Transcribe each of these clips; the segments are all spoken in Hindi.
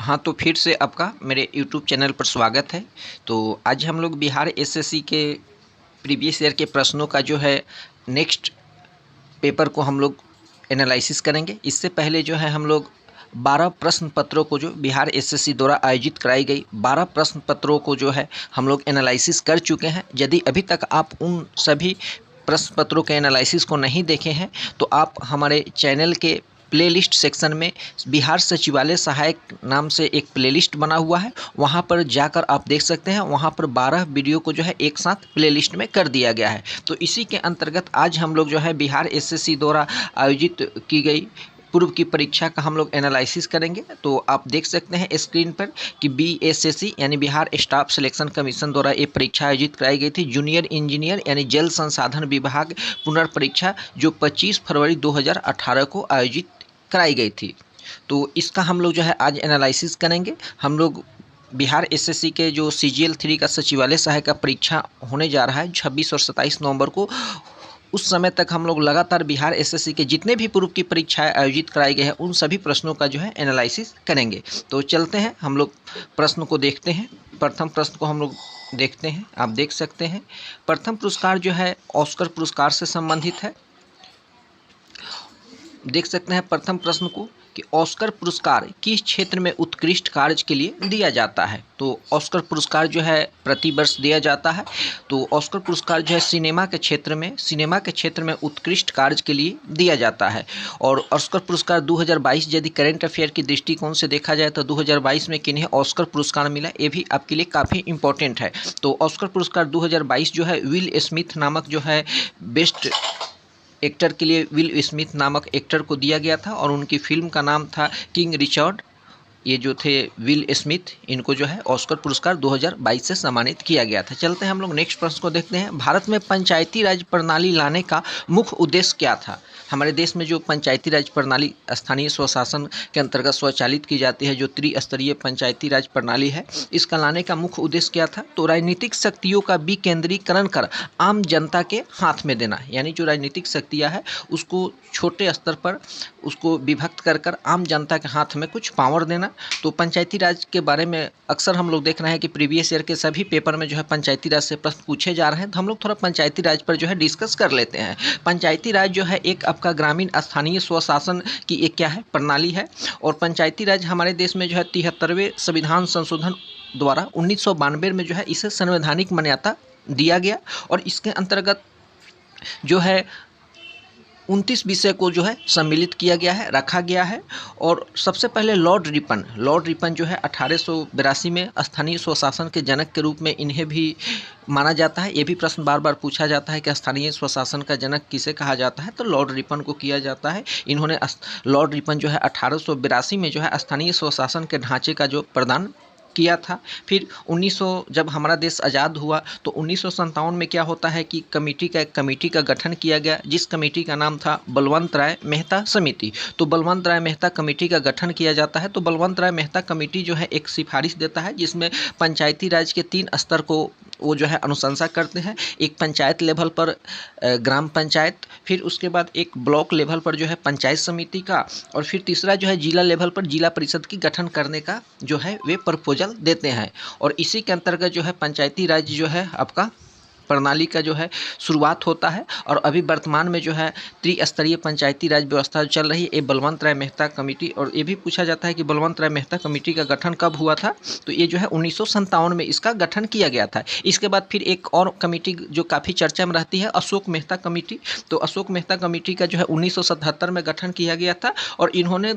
हाँ, तो फिर से आपका मेरे यूट्यूब चैनल पर स्वागत है। तो आज हम लोग बिहार एसएससी के प्रीवियस ईयर के प्रश्नों का जो है नेक्स्ट पेपर को हम लोग एनालिसिस करेंगे। इससे पहले जो है हम लोग 12 प्रश्न पत्रों को जो बिहार एसएससी द्वारा आयोजित कराई गई 12 प्रश्न पत्रों को जो है हम लोग एनालिसिस कर चुके हैं। यदि अभी तक आप उन सभी प्रश्न पत्रों के एनालिसिस को नहीं देखे हैं तो आप हमारे चैनल के प्लेलिस्ट सेक्शन में बिहार सचिवालय सहायक नाम से एक प्लेलिस्ट बना हुआ है, वहां पर जाकर आप देख सकते हैं। वहां पर 12 वीडियो को जो है एक साथ प्लेलिस्ट में कर दिया गया है। तो इसी के अंतर्गत आज हम लोग जो है बिहार एसएससी द्वारा आयोजित की गई पूर्व की परीक्षा का हम लोग एनालिसिस करेंगे। तो आप देख सकते हैं स्क्रीन पर कि बीएसएससी यानी बिहार स्टाफ सिलेक्शन कमीशन द्वारा ये परीक्षा आयोजित कराई गई थी। जूनियर इंजीनियर यानी जल संसाधन विभाग पुनर्परीक्षा जो 25 फरवरी 2018 को आयोजित कराई गई थी। तो इसका हम लोग जो है आज एनालिसिस करेंगे। हम लोग बिहार एसएससी के जो CGL 3 का सचिवालय सहायक का परीक्षा होने जा रहा है 26 और 27 नवंबर को, उस समय तक हम लोग लगातार बिहार एसएससी के जितने भी पूर्व की परीक्षाएं आयोजित कराई गई हैं उन सभी प्रश्नों का जो है एनालिसिस करेंगे। तो चलते हैं हम लोग प्रश्न को देखते हैं। प्रथम प्रश्न को हम लोग देखते हैं। आप देख सकते हैं प्रथम पुरस्कार जो है ऑस्कर पुरस्कार से संबंधित है। देख सकते हैं प्रथम प्रश्न को कि ऑस्कर पुरस्कार किस क्षेत्र में उत्कृष्ट कार्य के लिए दिया जाता है। तो ऑस्कर पुरस्कार जो है प्रति वर्ष दिया जाता है। तो ऑस्कर पुरस्कार जो है सिनेमा के क्षेत्र में उत्कृष्ट कार्य के लिए दिया जाता है। और ऑस्कर पुरस्कार 2022 यदि करेंट अफेयर की दृष्टिकोण से देखा जाए तो 2022 में किन्हें ऑस्कर पुरस्कार मिला, ये भी आपके लिए काफ़ी इंपॉर्टेंट है। तो ऑस्कर पुरस्कार 2022 जो है विल स्मिथ नामक जो है बेस्ट एक्टर के लिए विल स्मिथ नामक एक्टर को दिया गया था और उनकी फिल्म का नाम था किंग रिचर्ड। ये जो थे विल स्मिथ, इनको जो है ऑस्कर पुरस्कार 2022 से सम्मानित किया गया था। चलते हैं हम लोग नेक्स्ट प्रश्न को देखते हैं। भारत में पंचायती राज प्रणाली लाने का मुख्य उद्देश्य क्या था। हमारे देश में जो पंचायती राज प्रणाली स्थानीय स्वशासन के अंतर्गत स्वचालित की जाती है, जो त्रिस्तरीय पंचायती राज प्रणाली है, इसका लाने का मुख्य उद्देश्य क्या था। तो राजनीतिक शक्तियों का विकेंद्रीकरण कर आम जनता के हाथ में देना, यानी जो राजनीतिक शक्तियाँ है उसको छोटे स्तर पर उसको विभक्त कर कर आम जनता के हाथ में कुछ पावर देना। तो पंचायती राज के बारे में अक्सर हम लोग देख रहे हैं कि प्रीवियस ईयर के सभी पेपर में जो है पंचायती राज से प्रश्न पूछे जा रहे हैं। तो हम लोग थोड़ा पंचायती राज पर जो है डिस्कस कर लेते हैं। पंचायती राज जो है एक आपका ग्रामीण स्थानीय स्वशासन की एक क्या है प्रणाली है। और पंचायती राज हमारे देश में जो है 73वें संविधान संशोधन द्वारा 1992 में जो है इसे संवैधानिक मान्यता दिया गया। और इसके अंतर्गत जो है 29 विषय को जो है सम्मिलित किया गया है, रखा गया है। और सबसे पहले लॉर्ड रिपन जो है 1882 में स्थानीय स्वशासन के जनक के रूप में इन्हें भी माना जाता है। ये भी प्रश्न बार बार पूछा जाता है कि स्थानीय स्वशासन का जनक किसे कहा जाता है, तो लॉर्ड रिपन को किया जाता है। इन्होंने लॉर्ड रिपन जो है 1882 में जो है स्थानीय स्वशासन के ढांचे का जो प्रदान किया था। फिर 1900 जब हमारा देश आज़ाद हुआ तो 1957 में क्या होता है कि एक कमेटी का गठन किया गया, जिस कमेटी का नाम था बलवंत राय मेहता समिति। तो बलवंत राय मेहता कमेटी का गठन किया जाता है। तो बलवंत राय मेहता कमेटी जो है एक सिफारिश देता है जिसमें पंचायती राज के 3 स्तर को वो जो है अनुशंसा करते हैं। एक पंचायत लेवल पर ग्राम पंचायत, फिर उसके बाद एक ब्लॉक लेवल पर जो है पंचायत समिति का, और फिर तीसरा जो है जिला लेवल पर जिला परिषद की गठन करने का जो है वे प्रपोजल देते हैं। और इसी के अंतर्गत जो है पंचायती राज जो है आपका प्रणाली का जो है शुरुआत होता है। और अभी वर्तमान में जो है त्रिस्तरीय पंचायती राज व्यवस्था चल रही है, ये बलवंत राय मेहता कमेटी। और ये भी पूछा जाता है कि बलवंत राय मेहता कमेटी का गठन कब हुआ था, तो ये जो है 1957 में इसका गठन किया गया था। इसके बाद फिर एक और कमेटी जो काफ़ी चर्चा में रहती है, अशोक मेहता कमेटी। तो अशोक मेहता कमेटी का जो है 1977 में गठन किया गया था और इन्होंने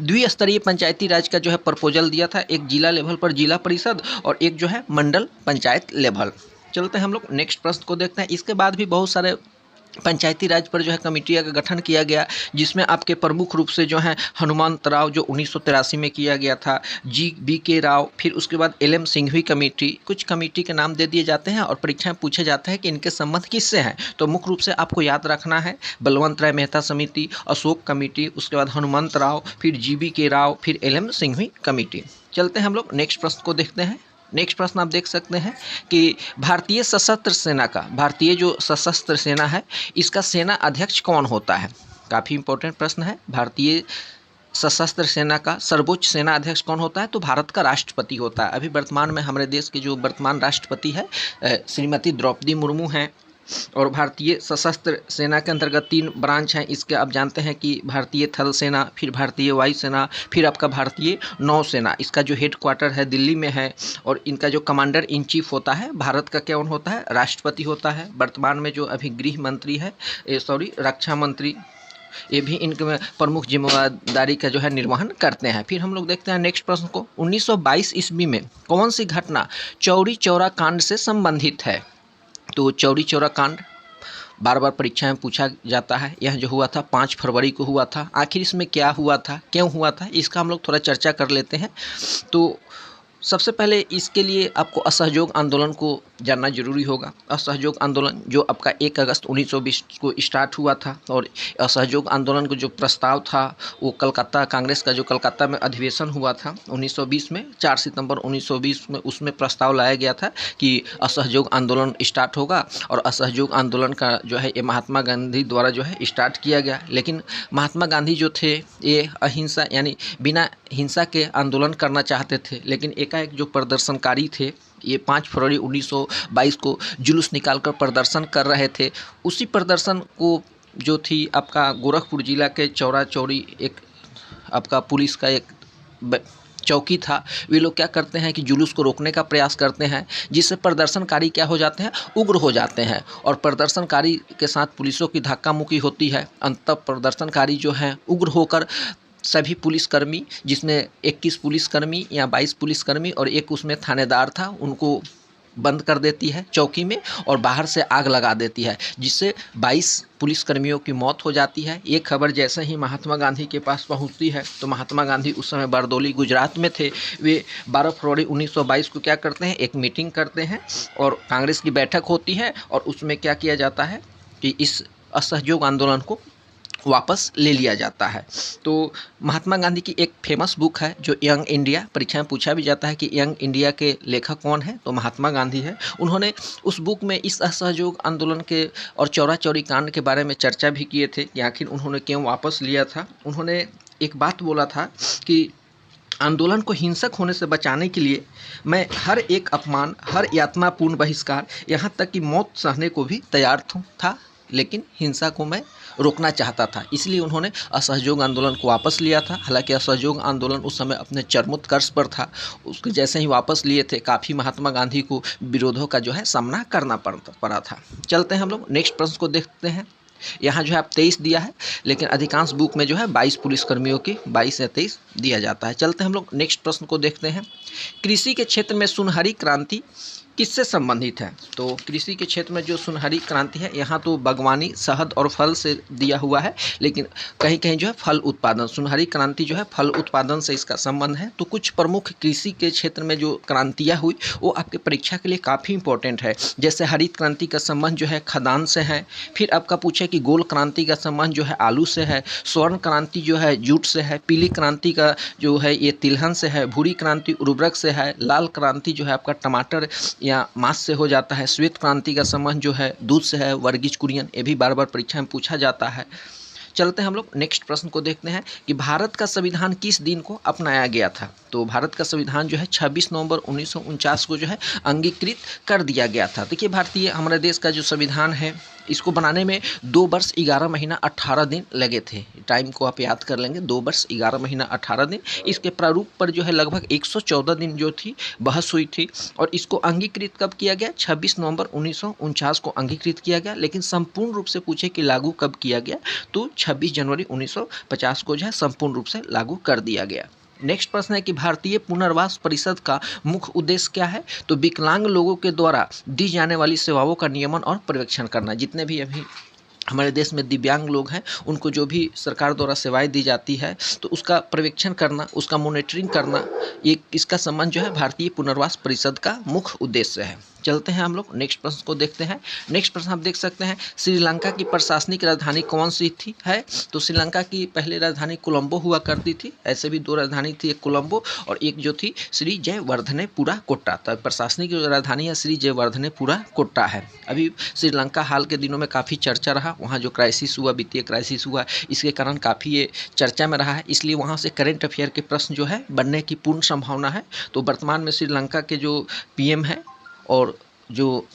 द्विस्तरीय पंचायती राज का जो है प्रपोजल दिया था, एक जिला लेवल पर जिला परिषद और एक जो है मंडल पंचायत लेवल। चलते हैं हम लोग नेक्स्ट प्रश्न को देखते हैं। इसके बाद भी बहुत सारे पंचायती राज पर जो है कमेटियों का गठन किया गया, जिसमें आपके प्रमुख रूप से जो है हनुमंत राव जो 1983 में किया गया था, GBK राव, फिर उसके बाद LM सिंघवी कमेटी। कुछ कमेटी के नाम दे दिए जाते हैं और परीक्षा में पूछे जाता है कि इनके संबंध किससे हैं। तो मुख्य रूप से आपको याद रखना है बलवंत राय मेहता समिति, अशोक कमेटी, उसके बाद हनुमंत राव, फिर GBK राव, फिर LM सिंघवी कमेटी। चलते हैं हम लोग नेक्स्ट प्रश्न को देखते हैं। नेक्स्ट प्रश्न आप देख सकते हैं कि भारतीय जो सशस्त्र सेना है इसका सेना अध्यक्ष कौन होता है। काफ़ी इंपॉर्टेंट प्रश्न है। भारतीय सशस्त्र सेना का सर्वोच्च सेना अध्यक्ष कौन होता है? तो भारत का राष्ट्रपति होता है। अभी वर्तमान में हमारे देश के जो वर्तमान राष्ट्रपति है श्रीमती द्रौपदी मुर्मू हैं। और भारतीय सशस्त्र सेना के अंतर्गत 3 ब्रांच हैं इसके। आप जानते हैं कि भारतीय थल सेना, फिर भारतीय वायु सेना, फिर आपका भारतीय नौसेना। इसका जो हेड क्वार्टर है दिल्ली में है। और इनका जो कमांडर इन चीफ होता है भारत का कौन होता है? राष्ट्रपति होता है। वर्तमान में जो अभी गृह मंत्री है रक्षा मंत्री, ये भी इनके प्रमुख जिम्मेदारी का जो है निर्वहन करते हैं। फिर हम लोग देखते हैं नेक्स्ट प्रश्न को। 1922 ईस्वी में कौन सी घटना चौरी चौरा कांड से संबंधित है? तो चौरी चौरा कांड बार बार परीक्षा में पूछा जाता है। यह जो हुआ था 5 फरवरी को हुआ था। आखिर इसमें क्या हुआ था, क्यों हुआ था, इसका हम लोग थोड़ा चर्चा कर लेते हैं। तो सबसे पहले इसके लिए आपको असहयोग आंदोलन को जानना जरूरी होगा। असहयोग आंदोलन जो आपका 1 अगस्त 1920 को स्टार्ट हुआ था। और असहयोग आंदोलन को जो प्रस्ताव था वो कलकत्ता कांग्रेस का जो कलकत्ता में अधिवेशन हुआ था 1920 में, 4 सितंबर 1920 में, उसमें प्रस्ताव लाया गया था कि असहयोग आंदोलन स्टार्ट होगा। और असहयोग आंदोलन का जो है ये महात्मा गांधी द्वारा जो है स्टार्ट किया गया। लेकिन महात्मा गांधी जो थे ये अहिंसा यानी बिना हिंसा के आंदोलन करना चाहते थे। लेकिन एकाएक जो प्रदर्शनकारी थे ये 5 फरवरी 1922 को जुलूस निकालकर प्रदर्शन कर रहे थे। उसी प्रदर्शन को जो थी आपका गोरखपुर जिला के चौरा चौरी एक आपका पुलिस का एक चौकी था। वे लोग क्या करते हैं कि जुलूस को रोकने का प्रयास करते हैं, जिससे प्रदर्शनकारी क्या हो जाते हैं? उग्र हो जाते हैं। और प्रदर्शनकारी के साथ पुलिसों की धक्का मुक्की होती है। अंततः प्रदर्शनकारी जो हैं उग्र होकर सभी पुलिसकर्मी, जिसमें 21 पुलिसकर्मी या 22 पुलिसकर्मी और एक उसमें थानेदार था, उनको बंद कर देती है चौकी में और बाहर से आग लगा देती है, जिससे 22 पुलिसकर्मियों की मौत हो जाती है। ये खबर जैसे ही महात्मा गांधी के पास पहुंचती है तो महात्मा गांधी उस समय बारदोली गुजरात में थे। वे 12 फरवरी 1922 को क्या करते हैं? एक मीटिंग करते हैं और कांग्रेस की बैठक होती है। और उसमें क्या किया जाता है कि इस असहयोग आंदोलन को वापस ले लिया जाता है। तो महात्मा गांधी की एक फेमस बुक है जो यंग इंडिया, परीक्षा में पूछा भी जाता है कि यंग इंडिया के लेखक कौन है? तो महात्मा गांधी है। उन्होंने उस बुक में इस असहयोग आंदोलन के और चौरा चौरी कांड के बारे में चर्चा भी किए थे कि आखिर उन्होंने क्यों वापस लिया था। उन्होंने एक बात बोला था कि आंदोलन को हिंसक होने से बचाने के लिए मैं हर एक अपमान, हर यातनापूर्ण बहिष्कार, यहाँ तक कि मौत सहने को भी तैयार था, लेकिन हिंसा को मैं रोकना चाहता था। इसलिए उन्होंने असहयोग आंदोलन को वापस लिया था। हालांकि असहयोग आंदोलन उस समय अपने चरमोत्कर्ष पर था। उसके जैसे ही वापस लिए थे काफ़ी महात्मा गांधी को विरोधों का जो है सामना करना पड़ा था। चलते हैं हम लोग नेक्स्ट प्रश्न को देखते हैं। यहाँ जो है आप 23 दिया है, लेकिन अधिकांश बुक में जो है 22 पुलिसकर्मियों की 22 या 23 दिया जाता है। चलते हैं हम लोग नेक्स्ट प्रश्न को देखते हैं। कृषि के क्षेत्र में सुनहरी क्रांति किससे संबंधित है? तो कृषि के क्षेत्र में जो सुनहरी क्रांति है, यहाँ तो बागवानी, शहद और फल से दिया हुआ है, लेकिन कहीं कहीं जो है फल उत्पादन, सुनहरी क्रांति जो है फल उत्पादन से इसका संबंध है। तो कुछ प्रमुख कृषि के क्षेत्र में जो क्रांतियाँ हुई वो आपके परीक्षा के लिए काफ़ी इंपॉर्टेंट है। जैसे हरित क्रांति का संबंध जो है खदान से है। फिर आपका पूछे कि गोल क्रांति का संबंध जो है आलू से है। स्वर्ण क्रांति जो है जूट से है। पीली क्रांति का जो है ये तिलहन से है। भूरी क्रांति उर्वरक से है। लाल क्रांति जो है आपका टमाटर या मांस से हो जाता है। श्वेत क्रांति का संबंध जो है दूध से है, वर्गीज कुरियन। ये भी बार बार परीक्षा में पूछा जाता है। चलते हैं हम लोग नेक्स्ट प्रश्न को देखते हैं कि भारत का संविधान किस दिन को अपनाया गया था? तो भारत का संविधान जो है 26 नवंबर 1949 को जो है अंगीकृत कर दिया गया था। देखिए भारतीय हमारे देश का जो संविधान है इसको बनाने में 2 वर्ष 11 महीना 18 दिन लगे थे। टाइम को आप याद कर लेंगे, 2 वर्ष 11 महीना 18 दिन। इसके प्रारूप पर जो है लगभग 114 दिन जो थी बहस हुई थी। और इसको अंगीकृत कब किया गया? 26 नवंबर 1949 को अंगीकृत किया गया। लेकिन संपूर्ण रूप से पूछे कि लागू कब किया गया, तो 26 जनवरी 1950 को जो है संपूर्ण रूप से लागू कर दिया गया। नेक्स्ट प्रश्न है कि भारतीय पुनर्वास परिषद का मुख्य उद्देश्य क्या है? तो विकलांग लोगों के द्वारा दी जाने वाली सेवाओं का नियमन और पर्यवेक्षण करना। जितने भी अभी हमारे देश में दिव्यांग लोग हैं उनको जो भी सरकार द्वारा सेवाएं दी जाती है तो उसका पर्यवेक्षण करना, उसका मॉनिटरिंग करना, ये इसका संबंध जो है भारतीय पुनर्वास परिषद का मुख्य उद्देश्य है। चलते हैं हम लोग नेक्स्ट प्रश्न को देखते हैं। नेक्स्ट प्रश्न आप देख सकते हैं, श्रीलंका की प्रशासनिक राजधानी कौन सी थी है? तो श्रीलंका की पहले राजधानी कोलंबो हुआ करती थी। ऐसे भी दो राजधानी थी, एक कोलंबो और एक जो थी श्री जयवर्धनेपुरा कोट्टा। तो प्रशासनिक राजधानी है श्री जयवर्धनेपुरा कोट्टा है। अभी श्रीलंका हाल के दिनों में काफ़ी चर्चा रहा, वहाँ जो क्राइसिस हुआ, वित्तीय क्राइसिस हुआ, इसके कारण काफ़ी ये चर्चा में रहा है, इसलिए वहाँ से करेंट अफेयर के प्रश्न जो है बनने की पूर्ण संभावना है। तो वर्तमान में श्रीलंका के जो पीएम है और जो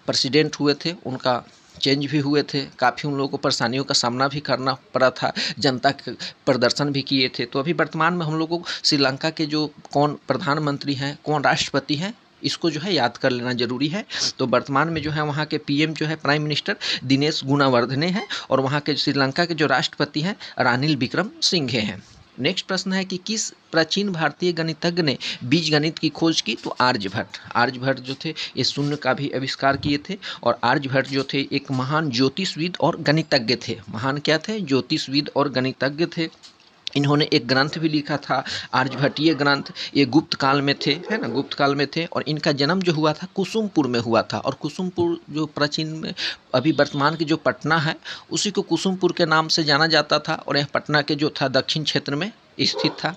प्रेसिडेंट हुए थे उनका चेंज भी हुए थे, काफ़ी उन लोगों को परेशानियों का सामना भी करना पड़ा था, जनता के प्रदर्शन भी किए थे। तो अभी वर्तमान में हम लोगों को श्रीलंका के जो कौन प्रधानमंत्री हैं, कौन राष्ट्रपति हैं, इसको जो है याद कर लेना जरूरी है। तो वर्तमान में जो है वहाँ के पीएम जो है प्राइम मिनिस्टर दिनेश गुणावर्धने हैं और वहाँ के श्रीलंका के जो राष्ट्रपति हैं रानिल विक्रमसिंघे हैं। नेक्स्ट प्रश्न है कि किस प्राचीन भारतीय गणितज्ञ ने बीज गणित की खोज की? तो आर्यभट्ट। आर्यभट्ट जो थे ये शून्य का भी आविष्कार किए थे और आर्यभट्ट जो थे एक महान ज्योतिषविद और गणितज्ञ थे। महान क्या थे? ज्योतिषविद और गणितज्ञ थे। इन्होंने एक ग्रंथ भी लिखा था, आर्यभट्टीय ग्रंथ। ये गुप्त काल में थे, है ना, गुप्त काल में थे और इनका जन्म जो हुआ था कुसुमपुर में हुआ था। और कुसुमपुर जो प्राचीन में अभी वर्तमान की जो पटना है उसी को कुसुमपुर के नाम से जाना जाता था और यह पटना के जो था दक्षिण क्षेत्र में स्थित था।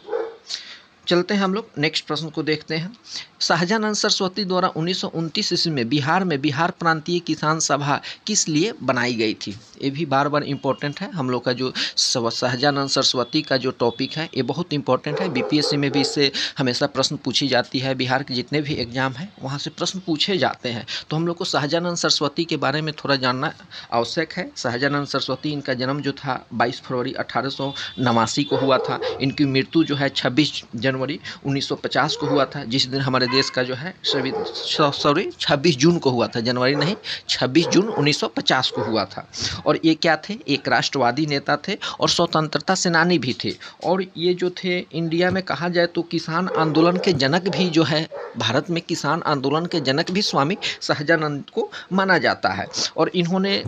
चलते हैं हम लोग नेक्स्ट प्रश्न को देखते हैं। शाहजानंद सरस्वती द्वारा 1929 ईस्वी में बिहार प्रांतीय किसान सभा किस लिए बनाई गई थी? ये भी बार बार इम्पोर्टेंट है। हम लोग का जो शाहजानंद सरस्वती का जो टॉपिक है ये बहुत इंपॉर्टेंट है। बीपीएससी में भी इससे हमेशा प्रश्न पूछी जाती है। बिहार के जितने भी एग्जाम हैं वहाँ से प्रश्न पूछे जाते हैं। तो हम लोग को शाहजानंद सरस्वती के बारे में थोड़ा जानना आवश्यक है। शाहजानंद सरस्वती, इनका जन्म जो था 22 फरवरी 1889 को हुआ था। इनकी मृत्यु जो है 26 जनवरी 1950 को हुआ था, जिस दिन हमारे देश का जो है 26 जून को हुआ था, जनवरी नहीं, 26 जून 1950 को हुआ था। और ये क्या थे? एक राष्ट्रवादी नेता थे और स्वतंत्रता सेनानी भी थे। और ये जो थे इंडिया में कहा जाए तो किसान आंदोलन के जनक भी जो है, भारत में किसान आंदोलन के जनक भी स्वामी शाहजानंद को माना जाता है। और इन्होंने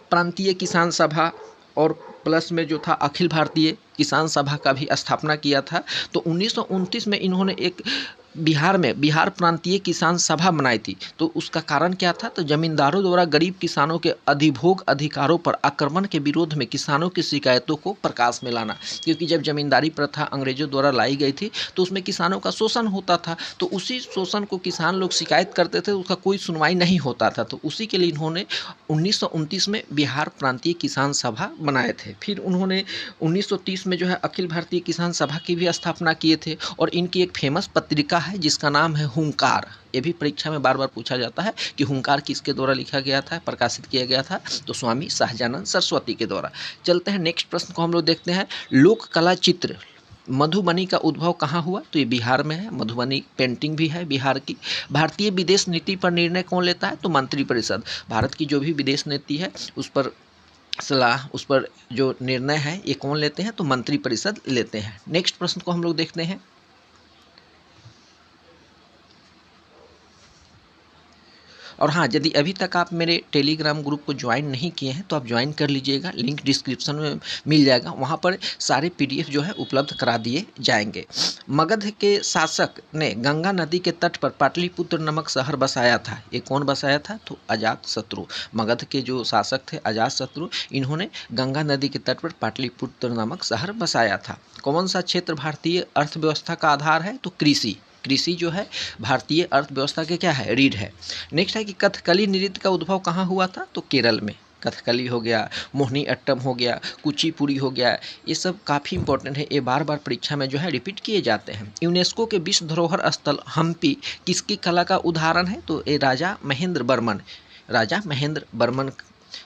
प्रांतीय किसान सभा और प्लस में जो था अखिल भारतीय किसान सभा का भी स्थापना किया था। तो 1929 में इन्होंने एक बिहार प्रांतीय किसान सभा बनाई थी। तो उसका कारण क्या था? तो जमींदारों द्वारा गरीब किसानों के अधिभोग अधिकारों पर आक्रमण के विरोध में किसानों की शिकायतों को प्रकाश में लाना। क्योंकि जब जमींदारी प्रथा अंग्रेजों द्वारा लाई गई थी तो उसमें किसानों का शोषण होता था। तो उसी शोषण को किसान लोग शिकायत करते थे, उसका कोई सुनवाई नहीं होता था। तो उसी के लिए इन्होंने 1929 में बिहार प्रांतीय किसान सभा बनाए थे। फिर उन्होंने 1930 में जो है अखिल भारतीय किसान सभा की भी स्थापना किए थे। और इनकी एक फेमस पत्रिका है जिसका नाम है हुंकार। ये भी परीक्षा में बार बार पूछा जाता है कि हुंकार किसके द्वारा लिखा गया था, प्रकाशित किया गया था? तो स्वामी शाहजानंद सरस्वती के द्वारा। चलते हैं नेक्स्ट प्रश्न को हम लोग देखते हैं। लोक कला चित्र मधुबनी का उद्भव कहाँ हुआ? तो ये बिहार में है। मधुबनी पेंटिंग भी है बिहार की। भारतीय विदेश नीति पर निर्णय कौन लेता है? तो मंत्रिपरिषद। भारत की जो भी विदेश नीति है उस पर सलाह, उस पर जो निर्णय है ये कौन लेते हैं? तो मंत्रिपरिषद लेते हैं। नेक्स्ट प्रश्न को हम लोग देखते हैं। और हाँ, यदि अभी तक आप मेरे टेलीग्राम ग्रुप को ज्वाइन नहीं किए हैं तो आप ज्वाइन कर लीजिएगा, लिंक डिस्क्रिप्शन में मिल जाएगा। वहाँ पर सारे पीडीएफ जो है उपलब्ध करा दिए जाएंगे। मगध के शासक ने गंगा नदी के तट पर पाटलिपुत्र नामक शहर बसाया था। ये कौन बसाया था? तो अजातशत्रु। मगध के जो शासक थे अजातशत्रु, इन्होंने गंगा नदी के तट पर पाटलिपुत्र नामक शहर बसाया था। कौन सा क्षेत्र भारतीय अर्थव्यवस्था का आधार है? तो कृषि। कृषि जो है भारतीय अर्थव्यवस्था के क्या है? रीढ़ है। नेक्स्ट है कि कथकली नृत्य का उद्भव कहाँ हुआ था? तो केरल में। कथकली हो गया, मोहिनी अट्टम हो गया, कुचिपुड़ी हो गया, ये सब काफ़ी इंपॉर्टेंट है। ये बार बार परीक्षा में जो है रिपीट किए जाते हैं। यूनेस्को के विश्व धरोहर स्थल हम्पी किसकी कला का उदाहरण है? तो ये राजा महेंद्र वर्मन।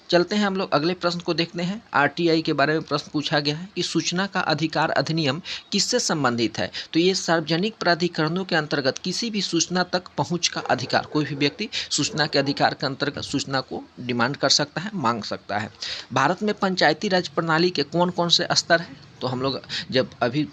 चलते हैं हम लोग अगले प्रश्न को देखते हैं। आरटीआई के बारे में प्रश्न पूछा गया है कि सूचना का अधिकार अधिनियम किससे संबंधित है? तो ये सार्वजनिक प्राधिकरणों के अंतर्गत किसी भी सूचना तक पहुंच का अधिकार। कोई भी व्यक्ति सूचना के अधिकार के अंतर्गत सूचना को डिमांड कर सकता है, मांग सकता है। भारत में पंचायती राज प्रणाली के कौन कौन से स्तर हैं? तो हम लोग जब अभी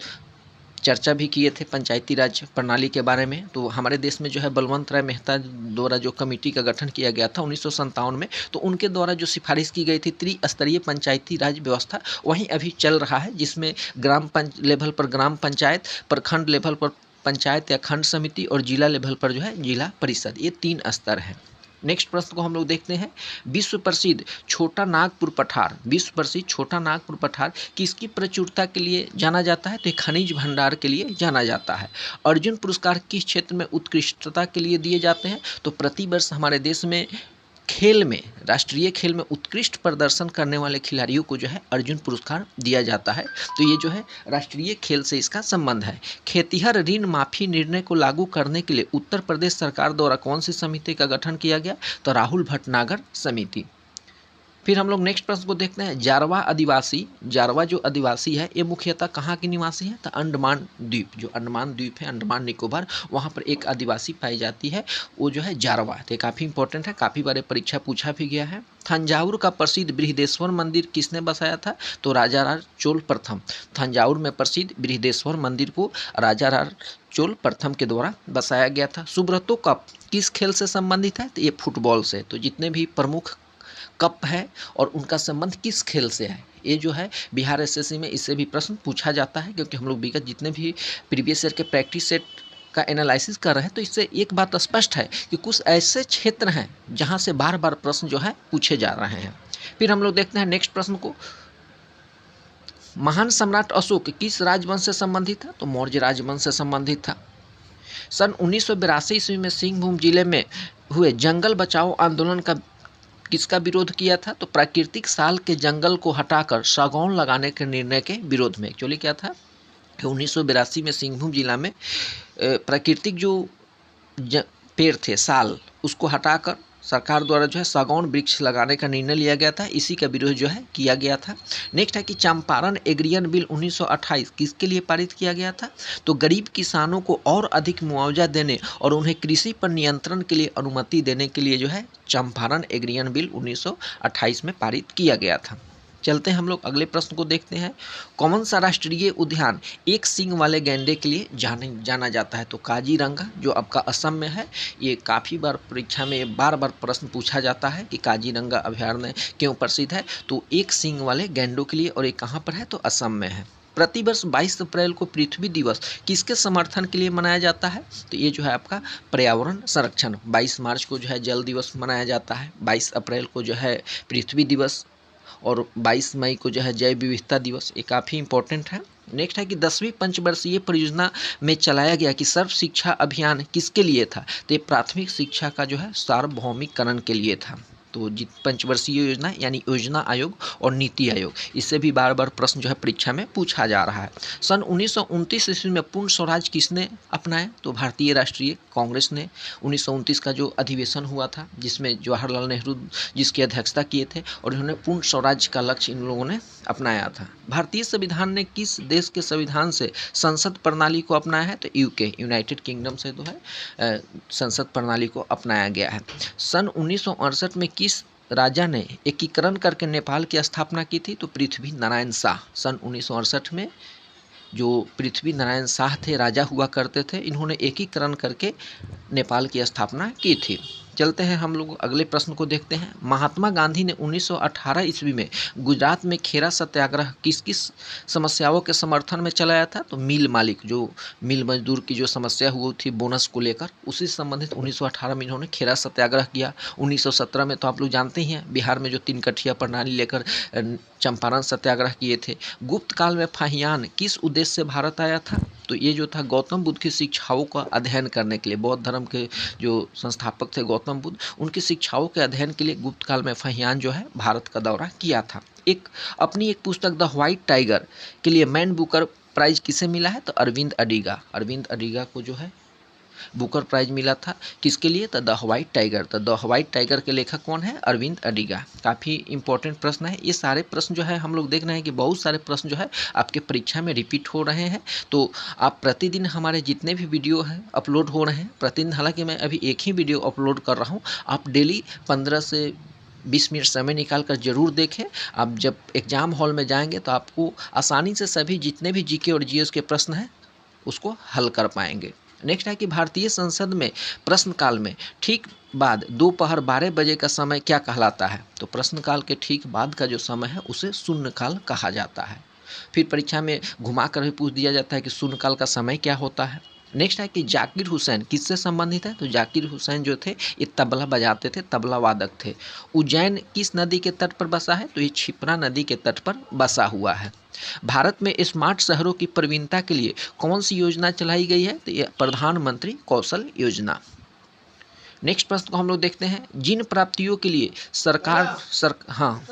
चर्चा भी किए थे पंचायती राज प्रणाली के बारे में, तो हमारे देश में जो है बलवंत राय मेहता द्वारा जो कमेटी का गठन किया गया था 1957 में, तो उनके द्वारा जो सिफारिश की गई थी त्रिस्तरीय पंचायती राज व्यवस्था, वहीं अभी चल रहा है, जिसमें लेवल पर ग्राम पंचायत, प्रखंड लेवल पर पंचायत या खंड समिति और जिला लेवल पर जो है जिला परिषद, ये 3 स्तर है। नेक्स्ट प्रश्न को हम लोग देखते हैं, विश्व प्रसिद्ध छोटा नागपुर पठार, विश्व प्रसिद्ध छोटा नागपुर पठार किसकी प्रचुरता के लिए जाना जाता है? तो खनिज भंडार के लिए जाना जाता है। अर्जुन पुरस्कार किस क्षेत्र में उत्कृष्टता के लिए दिए जाते हैं? तो प्रतिवर्ष हमारे देश में खेल में, राष्ट्रीय खेल में उत्कृष्ट प्रदर्शन करने वाले खिलाड़ियों को जो है अर्जुन पुरस्कार दिया जाता है। तो ये जो है राष्ट्रीय खेल से इसका संबंध है। खेतिहर ऋण माफी निर्णय को लागू करने के लिए उत्तर प्रदेश सरकार द्वारा कौन सी समिति का गठन किया गया? तो राहुल भटनागर समिति। फिर हम लोग नेक्स्ट प्रश्न को देखते हैं, जारवा आदिवासी, जारवा जो आदिवासी है ये मुख्यतः कहाँ के निवासी है? तो अंडमान द्वीप, जो अंडमान द्वीप है, अंडमान निकोबार, वहाँ पर एक आदिवासी पाई जाती है, वो जो है जारवा। तो काफ़ी इंपॉर्टेंट है, काफ़ी बार परीक्षा पूछा भी गया है। तंजावुर का प्रसिद्ध बृहदेश्वर मंदिर किसने बसाया था? तो राजाराज चोल प्रथम। तंजावुर में प्रसिद्ध बृहदेश्वर मंदिर को राजाराज चोल प्रथम के द्वारा बसाया गया था। सुब्रतो कप किस खेल से संबंधित है? तो ये फुटबॉल से। तो जितने भी प्रमुख कप है और उनका संबंध किस खेल से है, ये जो है बिहार एसएससी में इससे भी प्रश्न पूछा जाता है, क्योंकि हम लोग विगत जितने भी प्रीवियस ईयर के प्रैक्टिस सेट का एनालिसिस कर रहे हैं तो इससे एक बात स्पष्ट है कि कुछ ऐसे क्षेत्र हैं जहां से बार बार प्रश्न जो है पूछे जा रहे हैं। फिर हम लोग देखते हैं नेक्स्ट प्रश्न को, महान सम्राट अशोक किस राजवंश से संबंधित था? तो मौर्य राजवंश से संबंधित था। सन 1982 ईस्वी में सिंहभूम जिले में हुए जंगल बचाओ आंदोलन का किसका विरोध किया था? तो प्राकृतिक साल के जंगल को हटाकर सागौन लगाने के निर्णय के विरोध में। एक्चुअली क्या था कि 1982 में सिंहभूम जिला में प्राकृतिक जो पेड़ थे साल, उसको हटाकर सरकार द्वारा जो है सागौन वृक्ष लगाने का निर्णय लिया गया था, इसी का विरोध जो है किया गया था। नेक्स्ट है कि चंपारण एग्रीयन बिल 1928 किसके लिए पारित किया गया था? तो गरीब किसानों को और अधिक मुआवजा देने और उन्हें कृषि पर नियंत्रण के लिए अनुमति देने के लिए जो है चंपारण एग्रीयन बिल 1928 में पारित किया गया था। चलते हैं हम लोग अगले प्रश्न को देखते हैं, कौन सा राष्ट्रीय उद्यान एक सींग वाले गैंडे के लिए जाना जाता है? तो काजीरंगा जो आपका असम में है, ये काफ़ी बार परीक्षा में बार बार प्रश्न पूछा जाता है कि काजीरंगा अभयारण्य क्यों प्रसिद्ध है? तो एक सींग वाले गैंडों के लिए, और ये कहाँ पर है? तो असम में है। प्रतिवर्ष 22 अप्रैल को पृथ्वी दिवस किसके समर्थन के लिए मनाया जाता है? तो ये जो है आपका पर्यावरण संरक्षण। 22 मार्च को जो है जल दिवस मनाया जाता है, 22 अप्रैल को जो है पृथ्वी दिवस, और 22 मई को जो है जैव विविधता दिवस। ये काफ़ी इंपॉर्टेंट है। नेक्स्ट है कि 10वीं पंचवर्षीय परियोजना में चलाया गया कि सर्व शिक्षा अभियान किसके लिए था? तो ये प्राथमिक शिक्षा का जो है सार्वभौमिकरण के लिए था। तो पंचवर्षीय योजना यानी योजना आयोग और नीति आयोग, इससे भी बार बार प्रश्न जो है परीक्षा में पूछा जा रहा है। सन 1929 ईस्वी में पूर्ण स्वराज किसने अपनाया? तो भारतीय राष्ट्रीय कांग्रेस ने। 1929 का जो अधिवेशन हुआ था जिसमें जवाहरलाल नेहरू जिसकी अध्यक्षता किए थे, और उन्होंने पूर्ण स्वराज का लक्ष्य इन लोगों ने अपनाया था। भारतीय संविधान ने किस देश के संविधान से संसद प्रणाली को अपनाया है? तो यूके, यूनाइटेड किंगडम से जो है संसद प्रणाली को अपनाया गया है। सन 1968 में किस राजा ने एकीकरण करके नेपाल की स्थापना की थी? तो पृथ्वी नारायण शाह। सन 1968 में जो पृथ्वी नारायण शाह थे, राजा हुआ करते थे, इन्होंने एकीकरण करके नेपाल की स्थापना की थी। चलते हैं हम लोग अगले प्रश्न को देखते हैं, महात्मा गांधी ने 1918 ईस्वी में गुजरात में खेरा सत्याग्रह किस किस समस्याओं के समर्थन में चलाया था? तो मिल मालिक, जो मिल मजदूर की जो समस्या हुई थी बोनस को लेकर, उसी से संबंधित 1918 में इन्होंने खेरा सत्याग्रह किया। 1917 में तो आप लोग जानते ही हैं बिहार में जो 3 कठिया प्रणाली लेकर चंपारण सत्याग्रह किए थे। गुप्त काल में फाहियान किस उद्देश्य से भारत आया था? तो ये जो था गौतम बुद्ध की शिक्षाओं का अध्ययन करने के लिए, बौद्ध धर्म के जो संस्थापक थे गौतम बुद्ध, उनकी शिक्षाओं के अध्ययन के लिए गुप्त काल में फाहियान जो है भारत का दौरा किया था। अपनी एक पुस्तक द व्हाइट टाइगर के लिए मैन बुकर प्राइज किसे मिला है? तो अरविंद अडिगा। अरविंद अडिगा को जो है बुकर प्राइज मिला था, किसके लिए? तो द व्हाइट टाइगर। तो द व्हाइट टाइगर के लेखक कौन है? अरविंद अडिगा। काफ़ी इंपॉर्टेंट प्रश्न है। ये सारे प्रश्न जो है हम लोग देख रहे हैं कि बहुत सारे प्रश्न जो है आपके परीक्षा में रिपीट हो रहे हैं। तो आप प्रतिदिन हमारे जितने भी वीडियो हैं अपलोड हो रहे हैं प्रतिदिन, हालांकि मैं अभी एक ही वीडियो अपलोड कर रहा हूँ, आप डेली 15 से 20 मिनट समय निकाल कर जरूर देखें। आप जब एग्जाम हॉल में जाएंगे तो आपको आसानी से सभी जितने भी जीके और जीएस के प्रश्न हैं उसको हल कर पाएंगे। नेक्स्ट है कि भारतीय संसद में प्रश्नकाल में ठीक बाद दोपहर 12 बजे का समय क्या कहलाता है? तो प्रश्नकाल के ठीक बाद का जो समय है उसे शून्यकाल कहा जाता है। फिर परीक्षा में घुमा कर भी पूछ दिया जाता है कि शून्यकाल का समय क्या होता है? नेक्स्ट है कि जाकिर हुसैन किससे संबंधित है? तो जाकिर हुसैन जो थे ये तबला बजाते थे, तबला वादक थे। उज्जैन किस नदी के तट पर बसा है? तो ये क्षिप्रा नदी के तट पर बसा हुआ है। भारत में स्मार्ट शहरों की प्रवीणता के लिए कौन सी योजना चलाई गई है? तो ये प्रधानमंत्री कौशल योजना। नेक्स्ट प्रश्न को हम लोग देखते हैं, जिन प्राप्तियों के लिए हाँ